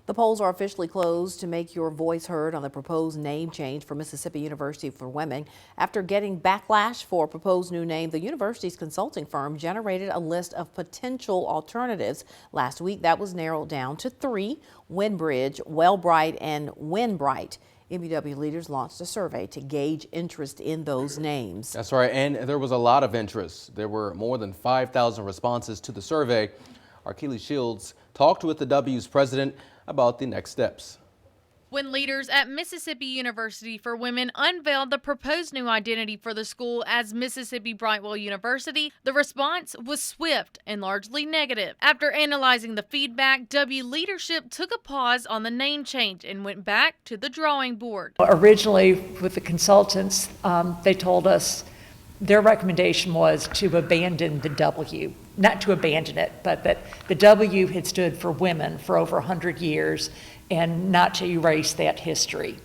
The polls are officially closed to make your voice heard on the proposed name change for Mississippi University for Women. After getting backlash for a proposed new name, the university's consulting firm generated a list of potential alternatives. Last week, that was narrowed down to 3: Windbridge, Wellbright, and Winbright. MUW leaders launched a survey to gauge interest in those names. That's right, and there was a lot of interest. There were more than 5,000 responses to the survey. Our Keely Shields talked with the W's president about the next steps. When leaders at Mississippi University for Women unveiled the proposed new identity for the school as Mississippi Brightwell University, the response was swift and largely negative. After analyzing the feedback, W leadership took a pause on the name change and went back to the drawing board. Originally, with the consultants, they told us their recommendation was to abandon the W. Not to abandon it, but that the W had stood for women for over 100 years and not to erase that history.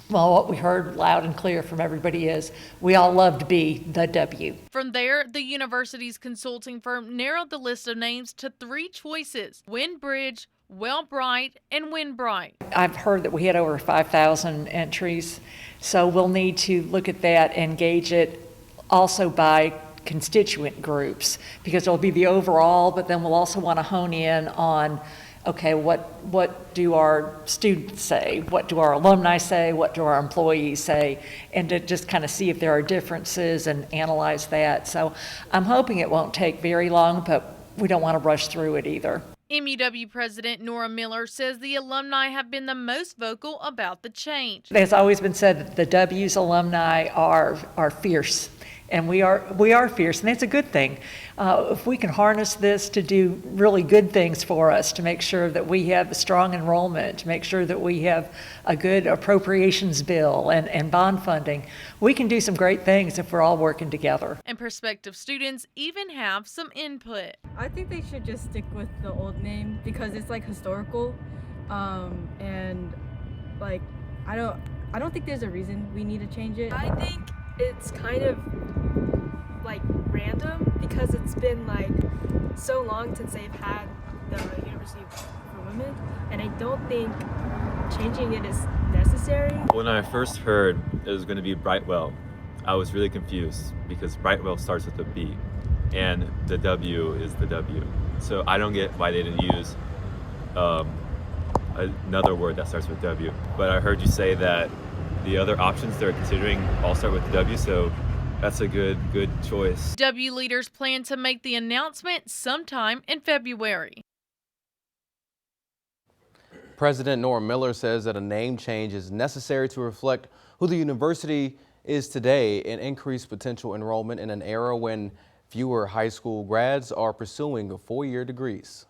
Well, what we heard loud and clear from everybody is we all love to be the W. From there, the university's consulting firm narrowed the list of names to 3 choices: Windbridge, Wellbright, and Winbright. I've heard that we had over 5,000 entries, so we'll need to look at that and gauge it also by constituent groups, because it'll be the overall, but then we'll also want to hone in on, okay, what do our students say? What do our alumni say? What do our employees say? And to just kind of see if there are differences and analyze that. So I'm hoping it won't take very long, but we don't want to rush through it either. MUW President Nora Miller says the alumni have been the most vocal about the change. It has always been said that the W's alumni are fierce. And we are fierce, and that's a good thing. If we can harness this to do really good things for us, to make sure that we have a strong enrollment, to make sure that we have a good appropriations bill and bond funding, we can do some great things if we're all working together. And prospective students even have some input. I think they should just stick with the old name because it's like historical, and like I don't think there's a reason we need to change it. I think it's kind of like random because it's been like so long since they've had the University for Women, and I don't think changing it is necessary. When I first heard it was going to be Brightwell, I was really confused because Brightwell starts with a B and the W is the W. So I don't get why they didn't use another word that starts with W. But I heard you say that the other options they're considering all start with W, so that's a good choice. W leaders plan to make the announcement sometime in February. President Nora Miller says that a name change is necessary to reflect who the university is today and increase potential enrollment in an era when fewer high school grads are pursuing 4-year degrees.